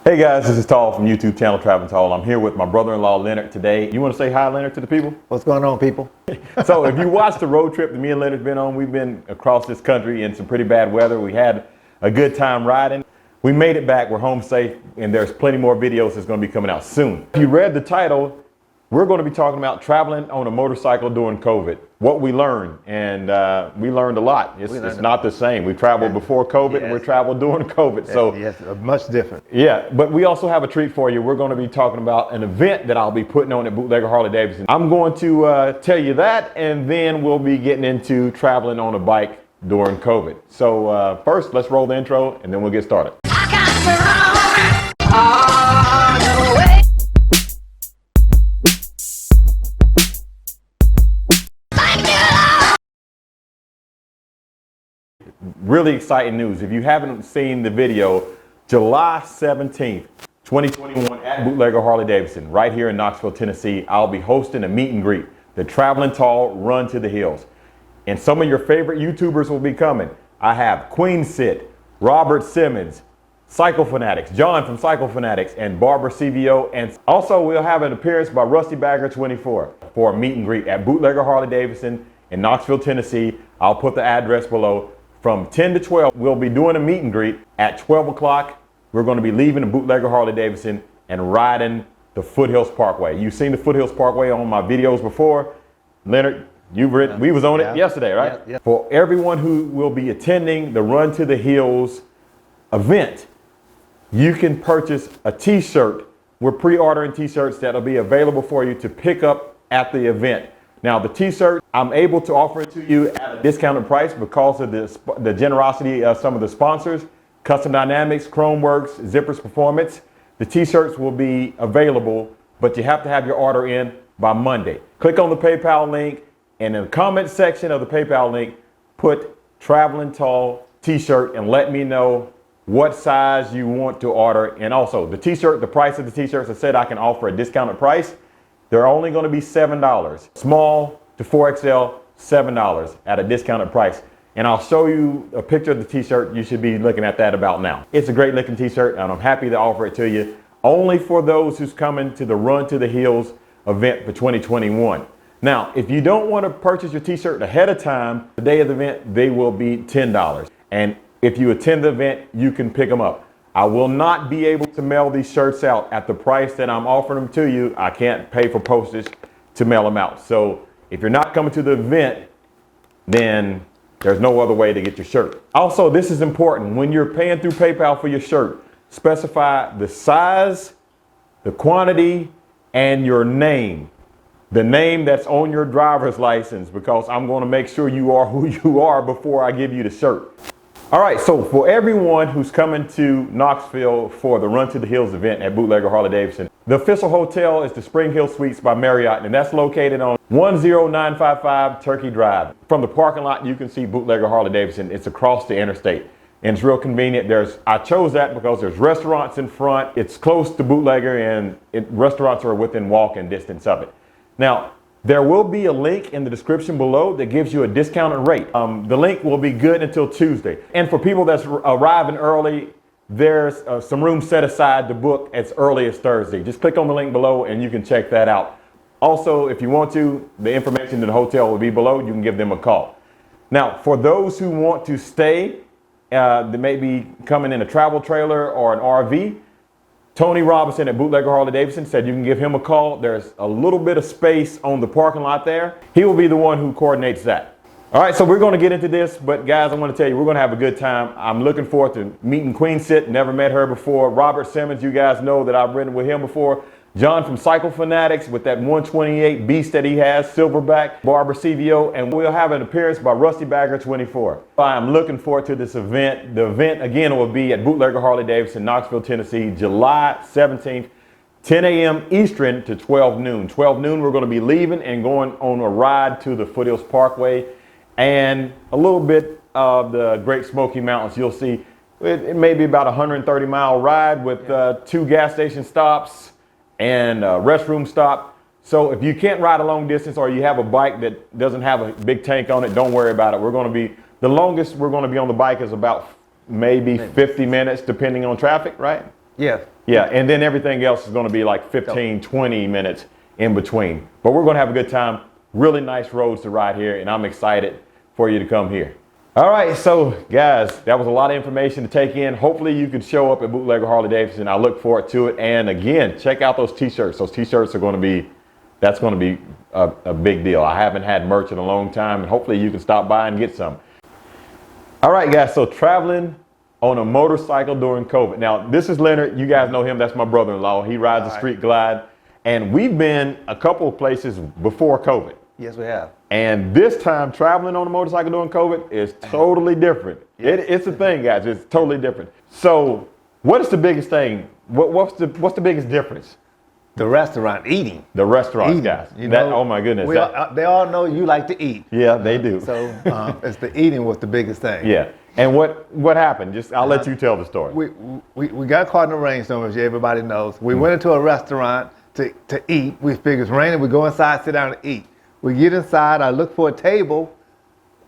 Hey guys, this is Tall from YouTube channel Traveling Tall. I'm here with my brother-in-law Leonard today. You want to say hi, Leonard, to the people? What's going on, people? So if you watched the road trip that me and Leonard's been on, we've been across this country in some pretty bad weather. We had a good time riding. We made it back, we're home safe, and there's plenty more videos that's going to be coming out soon. If you read the title, we're going to be talking about traveling on a motorcycle during COVID, what we learned, and we learned a lot. It's not the same. We traveled before COVID, and we traveled during COVID. So yes, much different. Yeah, but we also have a treat for you. We're going to be talking about an event that I'll be putting on at Bootlegger Harley-Davidson. I'm going to tell you that, and then we'll be getting into traveling on a bike during COVID. So first, let's roll the intro, and then we'll get started. Really exciting news. If you haven't seen the video, July 17th, 2021 at Bootlegger Harley-Davidson, right here in Knoxville, Tennessee, I'll be hosting a meet and greet, the Traveling Tall Run to the Hills. And some of your favorite YouTubers will be coming. I have Queen Sit, Robert Simmons, Cycle Fanatics, John from Cycle Fanatics, and Barbara CVO. And also we'll have an appearance by Rusty Bagger 24 for a meet and greet at Bootlegger Harley-Davidson in Knoxville, Tennessee. I'll put the address below. From 10 to 12, we'll be doing a meet and greet. At 12 o'clock, we're going to be leaving the Bootlegger Harley-Davidson and riding the Foothills Parkway. You've seen the Foothills Parkway on my videos before. Leonard, you've written, we was on it yesterday, right? Yeah. For everyone who will be attending the Run to the Hills event, you can purchase a t-shirt. We're pre-ordering t-shirts that'll be available for you to pick up at the event. Now the t-shirt, I'm able to offer it to you at a discounted price because of the generosity of some of the sponsors, Custom Dynamics, Chromeworks, Zippers Performance. The t-shirts will be available, but you have to have your order in by Monday. Click on the PayPal link, and in the comment section of the PayPal link, put Traveling Tall t-shirt and let me know what size you want to order. And also the t-shirt, the price of the t-shirts, I said I can offer a discounted price. They're only going to be $7. Small to 4XL, $7 at a discounted price. And I'll show you a picture of the t-shirt. You should be looking at that about now. It's a great looking t-shirt, and I'm happy to offer it to you. Only for those who's coming to the Run to the Hills event for 2021. Now, if you don't want to purchase your t-shirt ahead of time, the day of the event, they will be $10. And if you attend the event, you can pick them up. I will not be able to mail these shirts out at the price that I'm offering them to you. I can't pay for postage to mail them out. So if you're not coming to the event, then there's no other way to get your shirt. Also, this is important. When you're paying through PayPal for your shirt, specify the size, the quantity, and your name. The name that's on your driver's license, because I'm going to make sure you are who you are before I give you the shirt. All right, so for everyone who's coming to Knoxville for the Run to the Hills event at Bootlegger Harley-Davidson, the official hotel is the Spring Hill Suites by Marriott, and that's located on 10955 Turkey Drive. From the parking lot, you can see Bootlegger Harley-Davidson. It's across the interstate, and it's real convenient. I chose that because there's restaurants in front. It's close to Bootlegger, and restaurants are within walking distance of it. Now, there will be a link in the description below that gives you a discounted rate. The link will be good until Tuesday. And for people that's arriving early, there's some room set aside to book as early as Thursday. Just click on the link below and you can check that out. Also, if you want to, the information to the hotel will be below. You can give them a call. Now, for those who want to stay, they may be coming in a travel trailer or an RV, Tony Robinson at Bootlegger Harley-Davidson said you can give him a call. There's a little bit of space on the parking lot there. He will be the one who coordinates that. All right, so we're going to get into this, but guys, I want to tell you, we're going to have a good time. I'm looking forward to meeting Queen Sit. Never met her before. Robert Simmons, you guys know that I've ridden with him before. John from Cycle Fanatics with that 128 beast that he has, Silverback, Barbara CVO, and we'll have an appearance by Rusty Bagger 24. I'm looking forward to this event. The event, again, will be at Bootlegger Harley-Davidson, Knoxville, Tennessee, July 17th, 10 a.m. Eastern to 12 noon. 12 noon, we're going to be leaving and going on a ride to the Foothills Parkway and a little bit of the Great Smoky Mountains. You'll see it may be about a 130-mile ride with 2 gas station stops and a restroom stop. So if you can't ride a long distance or you have a bike that doesn't have a big tank on it, don't worry about it. We're going to be, the longest we're going to be on the bike is about maybe 50 minutes depending on traffic, right? Yeah, Yeah, and then everything else is going to be like 15, 20 minutes in between. But we're going to have a good time. Really nice roads to ride here, and I'm excited for you to come here. All right, so guys, that was a lot of information to take in. Hopefully you can show up at Bootlegger Harley-Davidson. I look forward to it. And again, check out those t-shirts. Those t-shirts are going to be, that's going to be a big deal. I haven't had merch in a long time, and hopefully you can stop by and get some. All right, guys, so traveling on a motorcycle during COVID. Now, this is Leonard. You guys know him. That's my brother-in-law. He rides the Street Glide. And we've been a couple of places before COVID. Yes, we have. And this time, traveling on a motorcycle during COVID is totally different. Yes. It's a thing, guys. It's totally different. So what is the biggest thing? What's the biggest difference? The restaurant, eating. The restaurants, guys. You know, oh, my goodness. They all know you like to eat. Yeah, they do. So it's the eating was the biggest thing. Yeah. And what happened? I'll let you tell the story. We got caught in the rainstorm, as everybody knows. We went into a restaurant to eat. We figured it's raining. We go inside, sit down and eat. We get inside. I look for a table.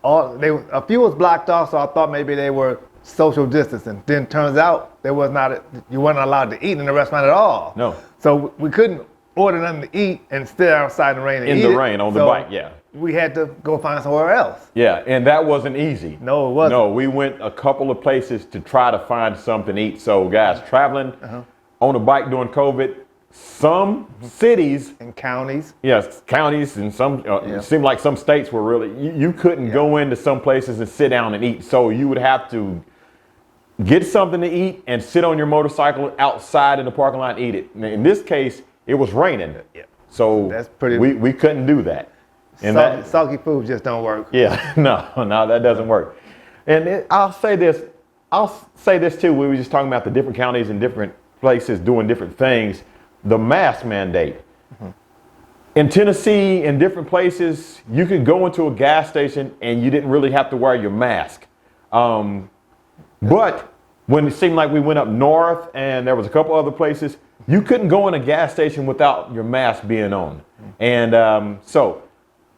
A few was blocked off, so I thought maybe they were social distancing. Then turns out you weren't allowed to eat in the restaurant at all. No. So we couldn't order nothing to eat and stay outside in the rain and eat. In the rain on the bike, yeah. We had to go find somewhere else. Yeah, and that wasn't easy. No, it wasn't. No, we went a couple of places to try to find something to eat. So guys, traveling on a bike during COVID, some cities and counties. Yes, counties and some, it seemed like some states were really, you couldn't go into some places and sit down and eat. So you would have to get something to eat and sit on your motorcycle outside in the parking lot and eat it. In this case, it was raining. Yeah. So that's pretty. We couldn't do that. And soggy food just don't work. Yeah, no, that doesn't work. And I'll say this too. We were just talking about the different counties and different places doing different things. The mask mandate. In Tennessee, in different places, you could go into a gas station and you didn't really have to wear your mask. But when it seemed like we went up north and there was a couple other places, you couldn't go in a gas station without your mask being on. And so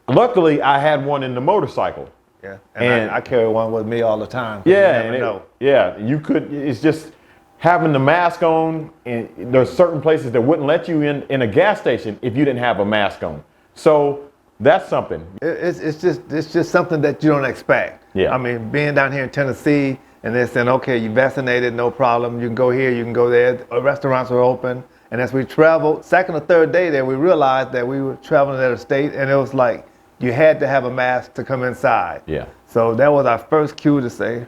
luckily I had one in the motorcycle. Yeah, and I carry one with me all the time. Yeah, you could, it's just having the mask on, and there's certain places that wouldn't let you in a gas station if you didn't have a mask on. So that's something. It's just something that you don't expect. Yeah. I mean, being down here in Tennessee, and they're saying, okay, you vaccinated, no problem. You can go here, you can go there. Restaurants are open. And as we traveled, second or third day there, we realized that we were traveling at a state, and it was like you had to have a mask to come inside. Yeah. So that was our first cue to say,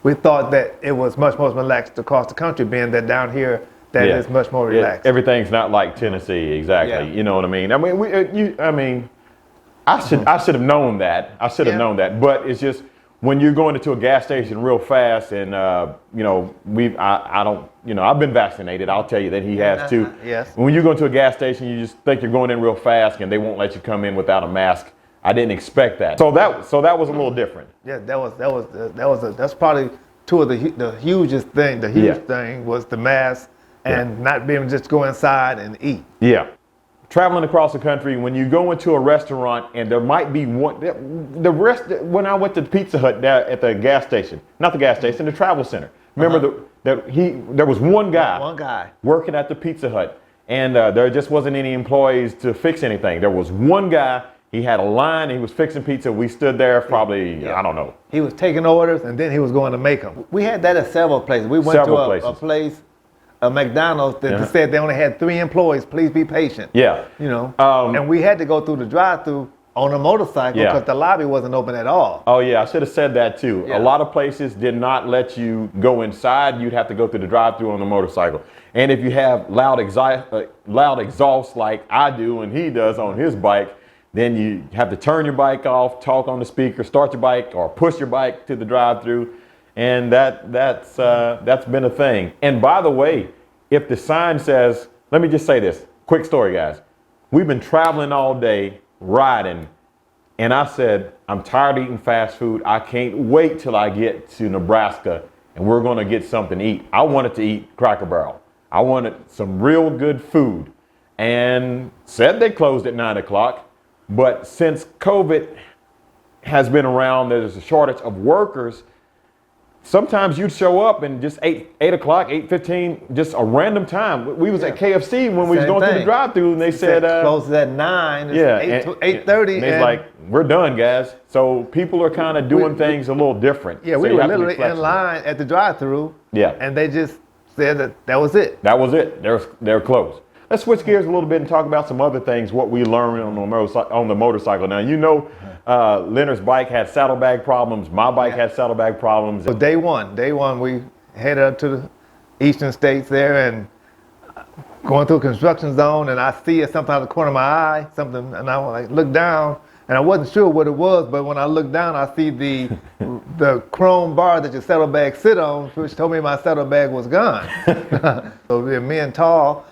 we thought that it was much more relaxed across the country, being that down here, that is much more relaxed. Everything's not like Tennessee, exactly. Yeah. You know what I mean? I mean, I should have known that. I should have known that. But it's just when you're going into a gas station real fast, and I've been vaccinated. I'll tell you that he has too. Yes. When you go into a gas station, you just think you're going in real fast, and they won't let you come in without a mask. I didn't expect that. So that was a little different. Yeah, that's probably two of the hugest thing. The huge thing was the mask and not being able to just go inside and eat. Yeah. Traveling across the country, when you go into a restaurant and there might be one, when I went to Pizza Hut there at the gas station, not the gas station, the travel center. Remember there was one guy working at the Pizza Hut, and there just wasn't any employees to fix anything. There was one guy. He had a line, he was fixing pizza. We stood there probably, I don't know. He was taking orders, and then he was going to make them. We had that at several places. We went to a place, a McDonald's, that said they only had 3 employees. Please be patient. Yeah. You know, and we had to go through the drive-thru on a motorcycle because the lobby wasn't open at all. Oh, yeah, I should have said that, too. Yeah. A lot of places did not let you go inside. You'd have to go through the drive-thru on the motorcycle. And if you have loud exhaust like I do and he does on his bike, then you have to turn your bike off, talk on the speaker, start your bike, or push your bike to the drive-thru, and that's been a thing. And by the way, if the sign says, let me just say this, quick story, guys. We've been traveling all day, riding, and I said, I'm tired of eating fast food. I can't wait till I get to Nebraska, and we're going to get something to eat. I wanted to eat Cracker Barrel. I wanted some real good food, and said they closed at 9 o'clock. But since COVID has been around, there's a shortage of workers. sometimes you'd show up and just 8 o'clock, 8:15, just a random time. We was at KFC when we was going through the drive-through, and they said closes at 9. It's yeah, 8:30. And it's like, we're done, guys. So people are kind of doing things a little different. Yeah, so we were literally in line at the drive-through. Yeah. And they just said that was it. That was it. They're closed. Let's switch gears a little bit and talk about some other things, what we learned on the motorcycle. Now, you know, Leonard's bike had saddlebag problems. My bike had saddlebag problems. So day one, we headed up to the eastern states there and going through a construction zone, and I see it something out of the corner of my eye, something, and I like look down, and I wasn't sure what it was, but when I looked down, I see the chrome bar that your saddlebag sit on, which told me my saddlebag was gone. So me and Tall,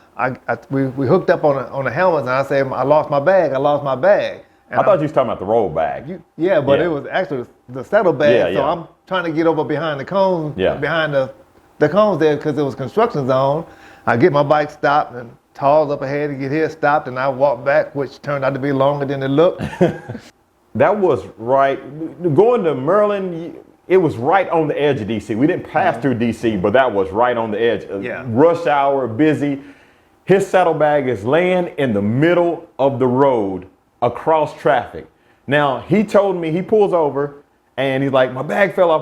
we hooked up on the helmets, and I said, I lost my bag. And I thought you was talking about the roll bag. But it was actually the saddlebag. So I'm trying to get over behind the cones, behind the cones there, because it was construction zone. I get my bike stopped, and Tall's up ahead to get his stopped, and I walked back, which turned out to be longer than it looked. That was right. Going to Maryland, it was right on the edge of DC. We didn't pass through DC, but that was right on the edge. Rush hour, busy. His saddlebag is laying in the middle of the road across traffic. Now, he told me, he pulls over, and he's like, my bag fell off.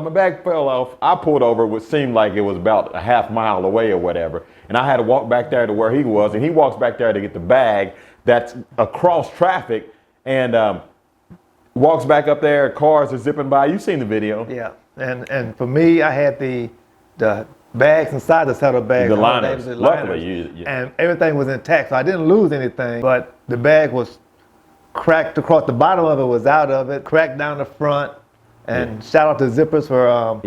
I pulled over, which seemed like it was about a half mile away or whatever. And I had to walk back there to where he was, and he walks back there to get the bag that's across traffic, and walks back up there, cars are zipping by. You've seen the video. Yeah, and for me, I had the bags inside the saddlebag. The liners. Luckily, and everything was intact, so I didn't lose anything, but the bag was cracked across the bottom of it, was out of it, cracked down the front, and shout out to Zippers for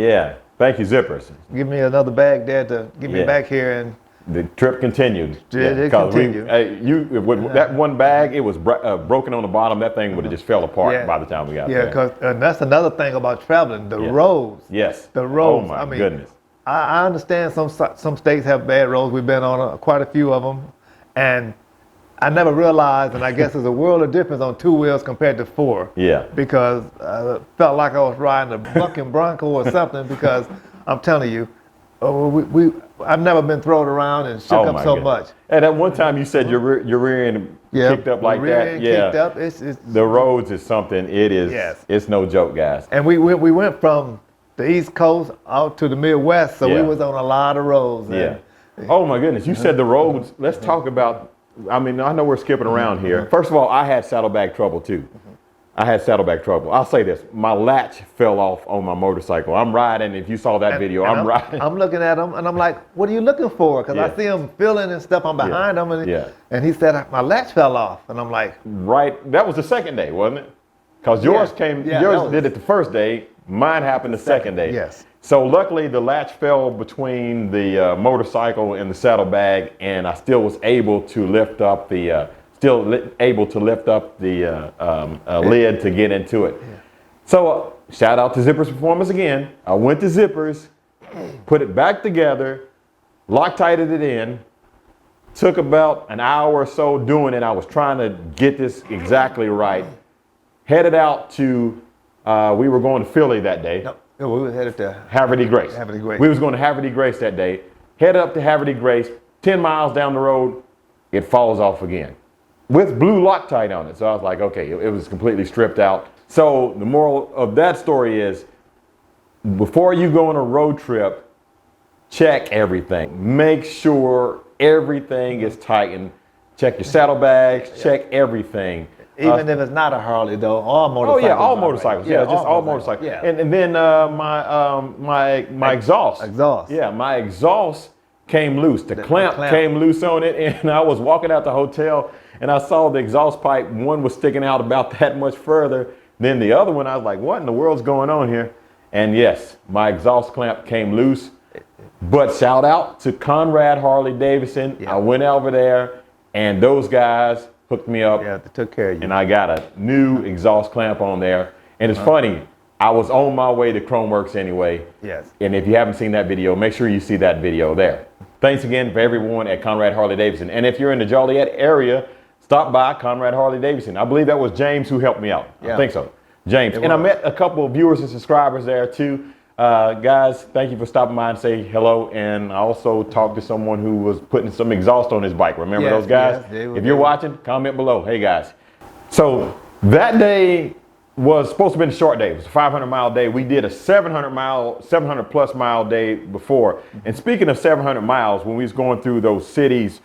thank you, Zippers. Give me another bag there to get me back here, and the trip continued. It continued. That one bag, it was broken on the bottom. That thing would have just fell apart by the time we got there. Yeah, because that's another thing about traveling, the roads. Yes. The roads. Oh my goodness. I understand some states have bad roads. We've been on quite a few of them, and I never realized, and I guess there's a world of difference on 2 wheels compared to 4. Yeah. Because I felt like I was riding a bucking bronco or something, because I'm telling you, I've never been thrown around and shook up so much. And at one time you said your rear end kicked up like that. Kicked up. It's the roads is something. It is. Yes. It's no joke, guys. And we went from the East Coast out to the Midwest, so we was on a lot of roads. Oh my goodness. You said the roads. Let's talk about. I mean, I know we're skipping around here. First of all, I had saddlebag trouble too. I'll say this. My latch fell off on my motorcycle. I'm riding. If you saw that video, I'm riding. I'm looking at him, and I'm like, what are you looking for? Because I see him filling and stuff. I'm behind him. And he said, my latch fell off. And I'm like. Right. That was the second day, wasn't it? Because yours yours did it the first day. Mine happened the second day. Yes. So luckily the latch fell between the motorcycle and the saddlebag, and I still was able to lift up the lid to get into it. Yeah. So shout out to Zippers Performance again. I went to Zippers, put it back together, Loctited it in, took about an hour or so doing it. I was trying to get this exactly right. Headed out to, we were going to Philly that day. No, we were headed to Haverty Grace. We was going to Haverty Grace that day. Headed up to Haverty Grace, 10 miles down the road, it falls off again with blue Loctite on it. So I was like, okay, it was completely stripped out. So the moral of that story is, before you go on a road trip, check everything. Make sure everything is tightened. Check your saddlebags, check everything. Even if it's not a Harley though, all motorcycles. Oh yeah, all motorcycles. Yeah, just all motorcycles. Yeah. And then my exhaust. Yeah, my exhaust came loose. The clamp came loose on it, and I was walking out the hotel, and I saw the exhaust pipe. One was sticking out about that much further than the other one. I was like, what in the world's going on here? And yes, my exhaust clamp came loose. But shout out to Conrad Harley-Davidson. Yeah. I went over there, and those guys hooked me up. Yeah, they took care of you. And I got a new exhaust clamp on there. And it's funny, I was on my way to Chromeworks anyway. Yes. And if you haven't seen that video, make sure you see that video there. Thanks again for everyone at Conrad Harley-Davidson. And if you're in the Joliet area, stop by Conrad Harley-Davidson. I believe that was James who helped me out. Yeah. I think so. James. And I met a couple of viewers and subscribers there too. Guys, thank you for stopping by and say hello. And I also talked to someone who was putting some exhaust on his bike. Remember those guys? Yes, if you're watching, comment below. Hey guys. So that day was supposed to be a short day. It was a 500-mile day. We did a 700 plus mile day before. And speaking of 700 miles, when we was going through those cities,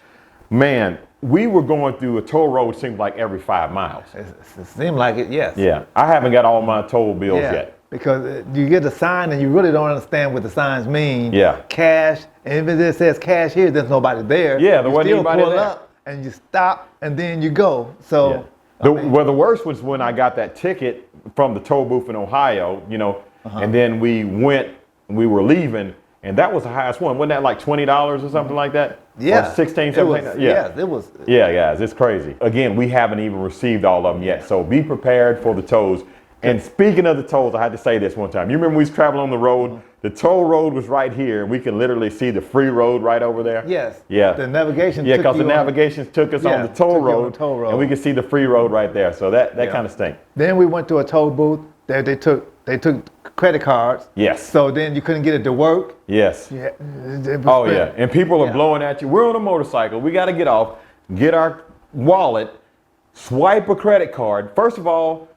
man, we were going through a toll road seemed like every 5 miles. It seemed like it, yes. Yeah, I haven't got all my toll bills yet. Because you get a sign and you really don't understand what the signs mean. Yeah. Cash, and if it says cash here, there's nobody there. Yeah, there wasn't anybody pull there. up and you stop and then you go. So, well, the worst was when I got that ticket from the toll booth in Ohio, you know, and then we were leaving, and that was the highest one. Wasn't that like $20 or something like that? Yeah. Or 16, 17? Yeah, it was. Yeah, guys, it's crazy. Again, we haven't even received all of them yet, so be prepared for the tolls. And speaking of the tolls, I had to say this one time. You remember we was traveling on the road? The toll road was right here, and we can literally see the free road right over there. Yes. Yeah. The navigation. Yeah, because the navigations took us on the toll road, and we could see the free road right there. So that kind of stink. Then we went to a toll booth. They took credit cards. Yes. So then you couldn't get it to work. Yes. Yeah. Oh yeah. And people are blowing at you. We're on a motorcycle. We got to get off, get our wallet, swipe a credit card. First of all,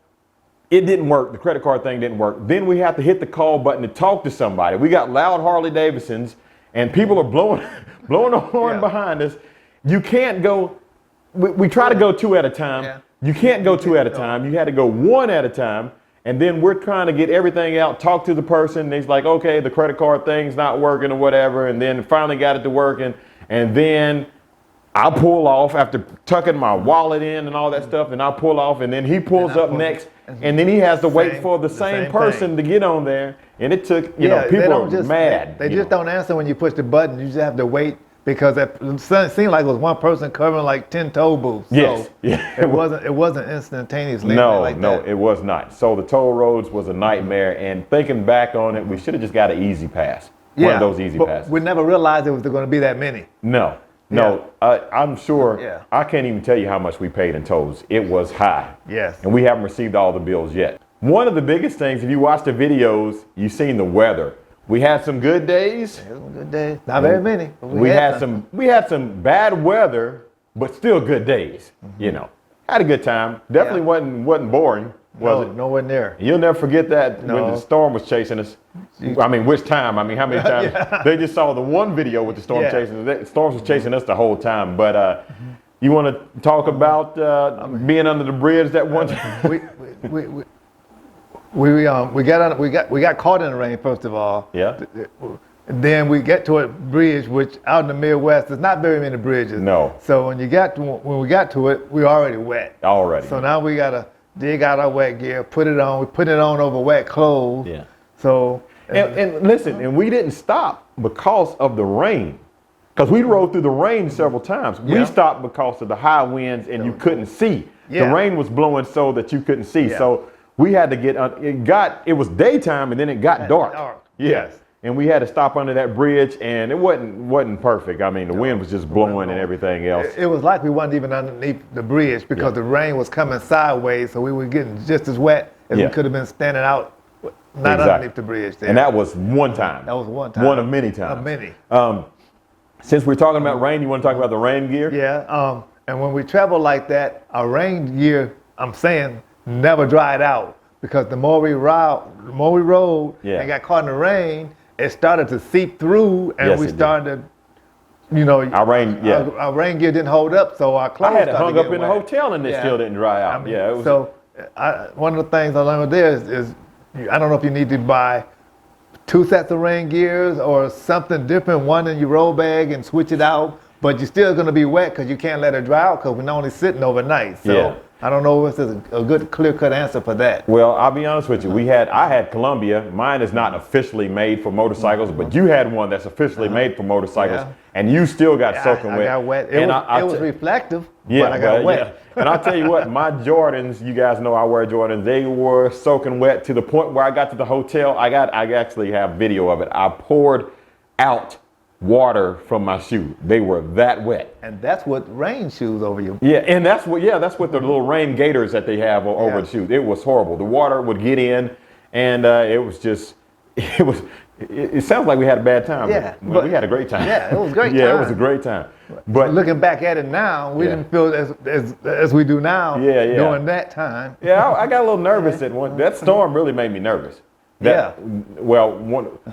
it didn't work. The credit card thing didn't work. Then we have to hit the call button to talk to somebody. We got loud Harley-Davidsons, and people are blowing the horn behind us. You can't go. We try to go 2 at a time. Yeah. You can't go 2 at a time. You had to go 1 at a time. And then we're trying to get everything out, talk to the person. And he's like, okay, the credit card thing's not working or whatever. And then finally got it to working. And then I'll pull off after tucking my wallet in and all that stuff. And I'll pull off, and then he pulls up next. And then he has to wait for the same person to get on there. And it took, you know, people are mad. They just don't answer when you push the button. You just have to wait because it seemed like it was one person covering like 10 toll booths. Yes. So it wasn't instantaneously. No, it was not. So the toll roads was a nightmare. And thinking back on it, we should have just got an easy pass. One of those easy passes. We never realized there was going to be that many. No. I'm sure. Yeah. I can't even tell you how much we paid in tolls. It was high. Yes. And we haven't received all the bills yet. One of the biggest things, if you watch the videos, you've seen the weather. We had some good days. Some good days. Not very many. But we had some bad weather, but still good days. You know, had a good time. Definitely wasn't boring. Was it? Nowhere near. You'll never forget that when the storm was chasing us. I mean, which time? I mean, how many times? They just saw the one video with the storm chasing us. The storms was chasing us the whole time. But you want to talk about being under the bridge that one time? We got caught in the rain first of all. Yeah. Then we get to a bridge, which out in the Midwest, there's not very many bridges. No. So when we got to it, we were already wet. Already. So now we gotta dig out our wet gear, put it on. We put it on over wet clothes. Yeah. So. And listen, and we didn't stop because of the rain. Because we rode through the rain several times. Yeah. We stopped because of the high winds and you couldn't see. Yeah. The rain was blowing so that you couldn't see. Yeah. So we had to it was daytime and then it got dark. Yes. And we had to stop under that bridge, and it wasn't perfect. I mean, the wind was just blowing and everything else. It was like we wasn't even underneath the bridge because the rain was coming sideways, so we were getting just as wet as we could have been standing out, not underneath the bridge there. And that was one time. That was one time. One of many times. Of many. Since we're talking about rain, you want to talk about the rain gear? Yeah. And when we travel like that, our rain gear, I'm saying, never dried out because the more we rode and got caught in the rain, it started to seep through, and we started, our rain gear didn't hold up, so our clothes. I had it hung up in the hotel, and it still didn't dry out. One of the things I learned there is I don't know if you need to buy 2 sets of rain gears or something different, one in your roll bag and switch it out, but you're still going to be wet because you can't let it dry out because we're only sitting overnight. So I don't know if there's a good clear-cut answer for that. Well, I'll be honest with you. I had Columbia. Mine is not officially made for motorcycles, but you had one that's officially made for motorcycles, and you still got soaking wet. I got wet. It was reflective, but I got wet. And I'll tell you what, my Jordans, you guys know I wear Jordans, they were soaking wet to the point where I got to the hotel. I actually have video of it. I poured out water from my shoe. They were that wet. And that's what rain shoes over you. Yeah, and that's what the little rain gaiters that they have over the shoes. It was horrible. The water would get in, and it was just it was. It sounds like we had a bad time. Yeah, but we had a great time. Yeah, it was a great Yeah, time. it was a great time. But looking back at it now, we didn't feel as we do now during that time. Yeah, I got a little nervous at one. That storm really made me nervous. Well,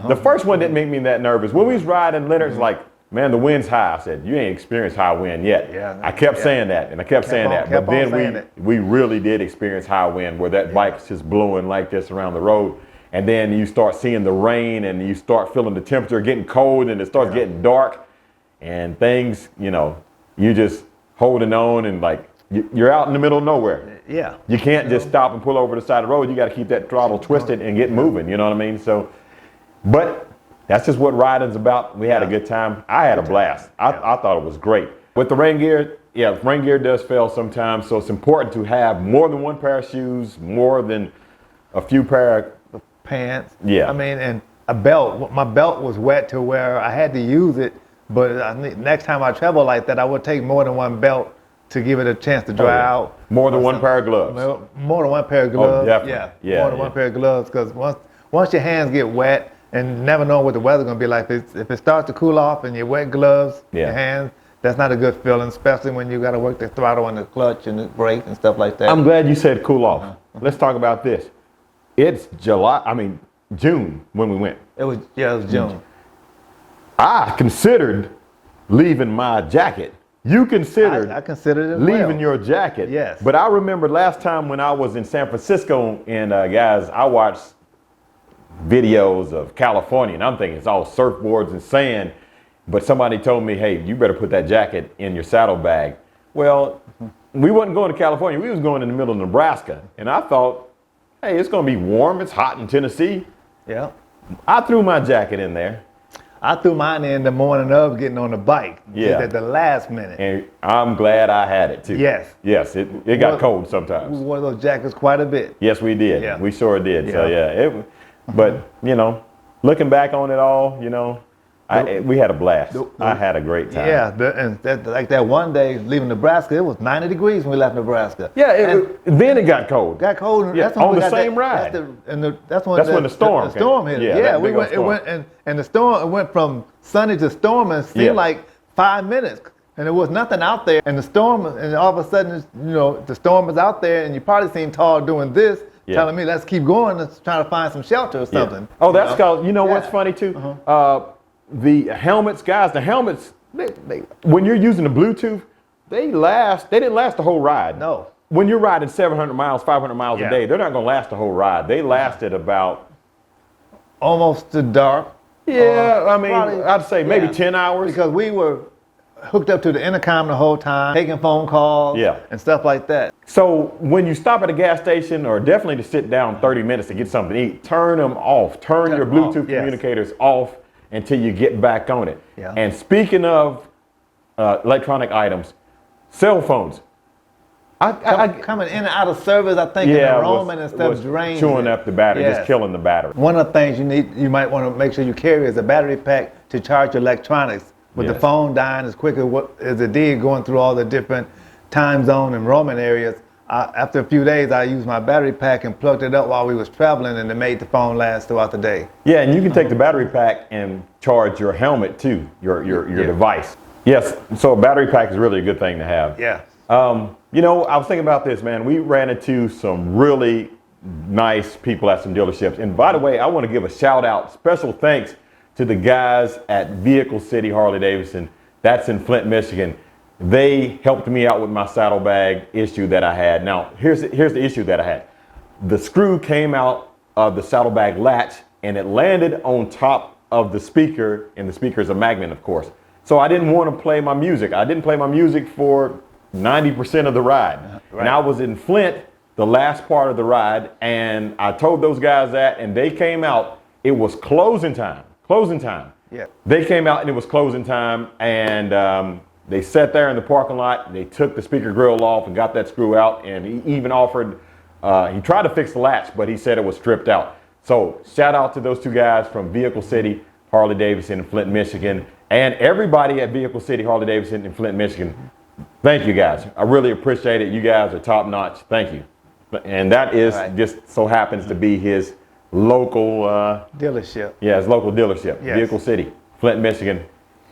the first one didn't make me that nervous. When we was riding, Leonard's like, man, the wind's high. I said, you ain't experienced high wind yet. Yeah, I kept saying that, and I kept saying that. But then we really did experience high wind, where that bike's just blowing like this around the road. And then you start seeing the rain, and you start feeling the temperature getting cold, and it starts getting dark, and things, you just holding on, and like you're out in the middle of nowhere. Yeah. You can't just stop and pull over the side of the road. You got to keep that throttle twisted and get moving. You know what I mean? So, but that's just what riding's about. We had a good time. I had a blast. I thought it was great. With the rain gear, rain gear does fail sometimes, so it's important to have more than one pair of shoes, more than a few pair of pants. Yeah. I mean, and a belt. My belt was wet to where I had to use it, but I think next time I travel like that, I would take more than one belt to give it a chance to dry out. More than one pair of gloves. More than one pair of gloves. Oh, definitely. More than one pair of gloves, because once your hands get wet, and never know what the weather's gonna be like. If it starts to cool off and you wet gloves, your hands, that's not a good feeling, especially when you got to work the throttle and the clutch and the brake and stuff like that. I'm glad you said cool off. Let's talk about this. It's June when we went. It was June. I considered leaving my jacket. You considered I considered it leaving your jacket. Yes. But I remember last time when I was in San Francisco, and guys, I watched videos of California, and I'm thinking it's all surfboards and sand. But somebody told me, hey, you better put that jacket in your saddlebag. Well, we wasn't going to California. We was going in the middle of Nebraska. And I thought, hey, it's going to be warm. It's hot in Tennessee. Yeah. I threw my jacket in there. I threw mine in the morning of getting on the bike. Yeah. Just at the last minute. And I'm glad I had it too. Yes. Yes, it got cold sometimes. We wore those jackets quite a bit. Yes, we did. Yeah. We sure did. Yeah. So but looking back on it all, we had a blast. I had a great time. Yeah, like that one day leaving Nebraska, it was 90 degrees when we left Nebraska. Yeah, then it got cold. Got cold. Yeah, that's when on we the got same ride. That's when the storm the storm hit. Yeah, we went. It went and the storm. It went from sunny to storm, and it seemed like 5 minutes, and there was nothing out there. And the storm, and all of a sudden, the storm is out there, and you probably seen Tall doing this. Telling me, let's keep going, let's try to find some shelter or something. Yeah. Oh, that's called, what's funny too? The helmets, guys, when you're using the Bluetooth, they didn't last the whole ride. No. When you're riding 700 miles, 500 miles a day, they're not going to last the whole ride. They lasted about... almost to dark. Yeah, I'd say maybe 10 hours. Because we were hooked up to the intercom the whole time, taking phone calls and stuff like that. So when you stop at a gas station, or definitely to sit down 30 minutes to get something to eat, turn them off. Turn your Bluetooth communicators off until you get back on it. Yeah. And speaking of electronic items, cell phones. Coming in and out of service, I think, in the Roman and stuff drains. Chewing up the battery, just killing the battery. One of the things you might want to make sure you carry is a battery pack to charge your electronics. With the phone dying as quick as it did going through all the different time zone and roaming areas, after a few days I used my battery pack and plugged it up while we was traveling, and it made the phone last throughout the day. Yeah, and you can take the battery pack and charge your helmet too, your device. Yes, so a battery pack is really a good thing to have. Yeah. I was thinking about this, man. We ran into some really nice people at some dealerships. And by the way, I want to give a shout out, special thanks to the guys at Vehicle City Harley-Davidson. That's in Flint, Michigan. They helped me out with my saddlebag issue that I had. Now, here's the issue that I had. The screw came out of the saddlebag latch, and it landed on top of the speaker, and the speaker is a magnet, of course. So I didn't want to play my music. I didn't play my music for 90% of the ride. Right. And I was in Flint the last part of the ride, and I told those guys that, and they came out. It was closing time. Yeah. They came out and it was closing time, and they sat there in the parking lot. They took the speaker grill off and got that screw out, and he even offered, he tried to fix the latch, but he said it was stripped out. So shout out to those two guys from Vehicle City Harley-Davidson in Flint, Michigan, and everybody at Vehicle City Harley-Davidson in Flint, Michigan. Thank you guys. I really appreciate it. You guys are top notch. Thank you. And that is just so happens to be his local Dealership. yeah, it's local dealership, Yes. Vehicle City, Flint, Michigan.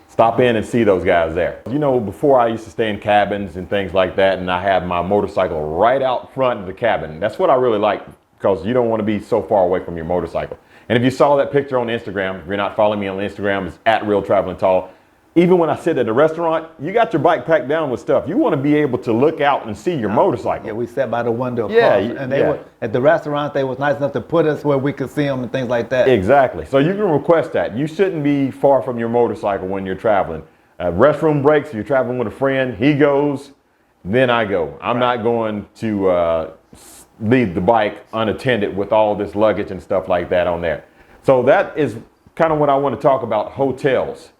Stop in and see those guys there. You know, before I used to stay in cabins and things like that, and I had my motorcycle right out front of the cabin. That's what I really like, because you don't want to be so far away from your motorcycle. And if you saw that picture on Instagram, if you're not following me on Instagram, it's @RealTravelingTall. Even when I sit at a restaurant, you got your bike packed down with stuff. You want to be able to look out and see your motorcycle. Yeah, we sat by the window. Yeah, and they were at the restaurant. They was nice enough to put us where we could see them and things like that. Exactly. So you can request that. You shouldn't be far from your motorcycle when you're traveling. Restroom breaks, if you're traveling with a friend, he goes, then I go. I'm not going to leave the bike unattended with all this luggage and stuff like that on there. So that is kind of what I want to talk about, hotels.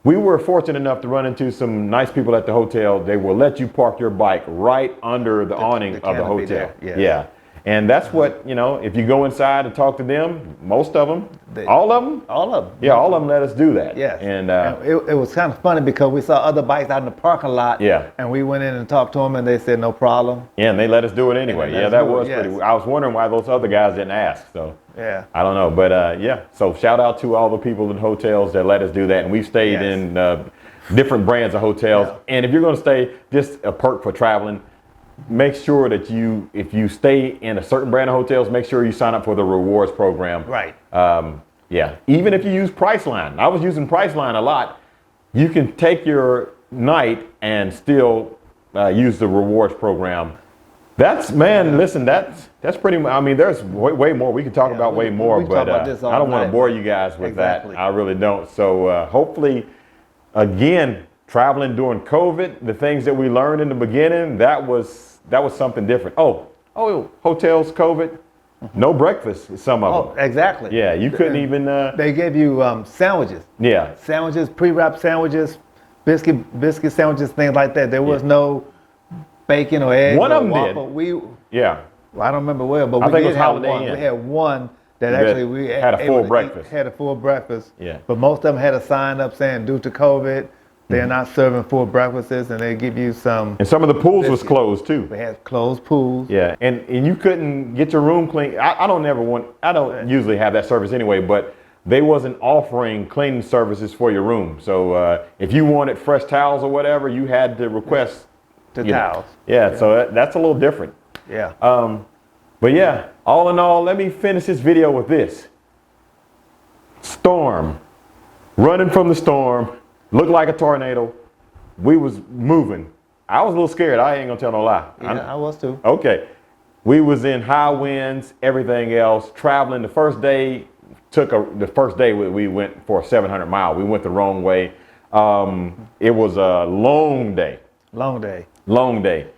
We were fortunate enough to run into some nice people at the hotel. They will let you park your bike right under the awning of the hotel. There, yes. Yeah. And that's what, you know, if you go inside and talk to them, most of them, all of them? All of them. Yeah, all of them let us do that. Yes. And it was kind of funny because we saw other bikes out in the parking lot. Yeah. And we went in and talked to them and they said no problem. yeah, and they let us do it anyway. And Yeah, that was pretty. I was wondering why those other guys didn't ask. So Yeah. I don't know, but yeah. So shout out to all the people in hotels that let us do that, and we've stayed Yes. in different brands of hotels. Yeah. And if you're going to stay, just a perk for traveling, make sure that if you stay in a certain brand of hotels, make sure you sign up for the rewards program. Right. Yeah, even if you use Priceline. I was using Priceline a lot. You can take your night and still use the rewards program. Listen, that's pretty much, I mean, there's way more. We could talk about way more, we but talk about this all I don't want to night. bore you guys with Exactly. that. I really don't. So hopefully, again, traveling during COVID, the things that we learned in the beginning, that was something different. Oh, hotels, COVID, no breakfast, some of them. Exactly. Yeah, you couldn't even. They gave you sandwiches. Yeah. Sandwiches, pre-wrapped sandwiches, biscuit sandwiches, things like that. There was no bacon or eggs. One or of them waffle. Yeah. I don't remember where, but I we think it did was have Holiday one. Inn. We had one that That actually we had a able full to eat- breakfast. Had a full breakfast. Yeah. But most of them had a sign up saying due to COVID, they're not serving full breakfasts, and they give you some. And some of the pools was Biscuit. closed too. They had closed pools. Yeah, and you couldn't get your room clean. I don't usually have that service anyway, but they wasn't offering cleaning services for your room. So if you wanted fresh towels or whatever, you had to request The you know. towels. Yeah, so that's a little different. Yeah. But yeah, all in all, let me finish this video with this. Storm. Running from the storm. Looked like a tornado. We was moving. I was a little scared. I ain't gonna tell no lie. I was too. Okay. We was in high winds, everything else, traveling. The first day we went for a 700 mile. We went the wrong way. It was a long day. Long day. Long day.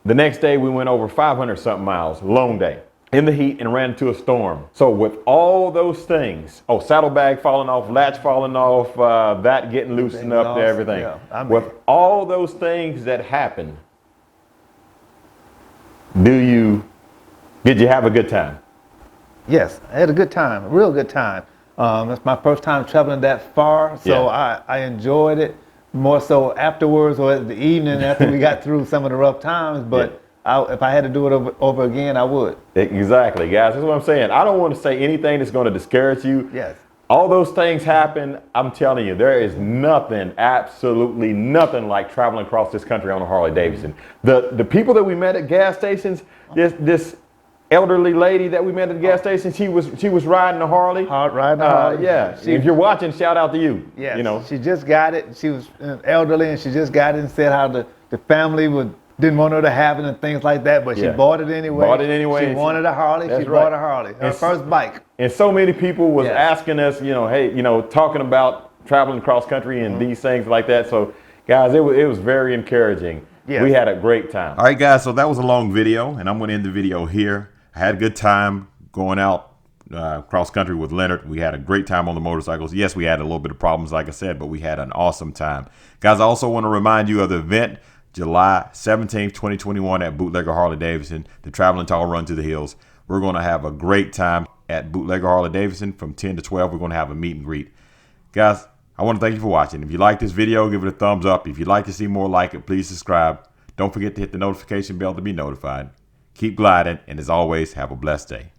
The next day we went over 500 something miles. Long day. In the heat and ran into a storm. So with all those things, saddlebag falling off, latch falling off, that getting loosened up to everything. Yeah, with all those things that happened, did you have a good time? Yes, I had a good time, a real good time. That's my first time traveling that far, so Yeah. I enjoyed it more so afterwards or at the evening after we got through some of the rough times. But if I had to do it over again, I would. Exactly, guys. That's what I'm saying. I don't want to say anything that's going to discourage you. Yes. All those things happen. I'm telling you, there is nothing, absolutely nothing like traveling across this country on a Harley-Davidson. The people that we met at gas stations, this elderly lady that we met at the gas station, she was riding a Harley. Riding a Harley. Yeah. If you're watching, shout out to you. Yes. You know. She just got it. She was elderly, and she just got it and said how the family didn't want her to have it and things like that, but she bought it anyway. Bought it anyway. She wanted a Harley. That's She right. bought a Harley. Her first bike. And so many people was Yes. asking us, hey, talking about traveling across country and these things like that. So, guys, it was very encouraging. Yes. We had a great time. All right, guys. So that was a long video, and I'm going to end the video here. I had a good time going out cross country with Leonard. We had a great time on the motorcycles. Yes, we had a little bit of problems, like I said, but we had an awesome time. Guys, I also want to remind you of the event, July 17th, 2021 at Bootlegger Harley-Davidson, the Traveling Tall Run to the Hills. We're going to have a great time at Bootlegger Harley-Davidson from 10 to 12. We're going to have a meet and greet. Guys, I want to thank you for watching. If you like this video, give it a thumbs up. If you'd like to see more like it, please subscribe. Don't forget to hit the notification bell to be notified. Keep gliding, and as always, have a blessed day.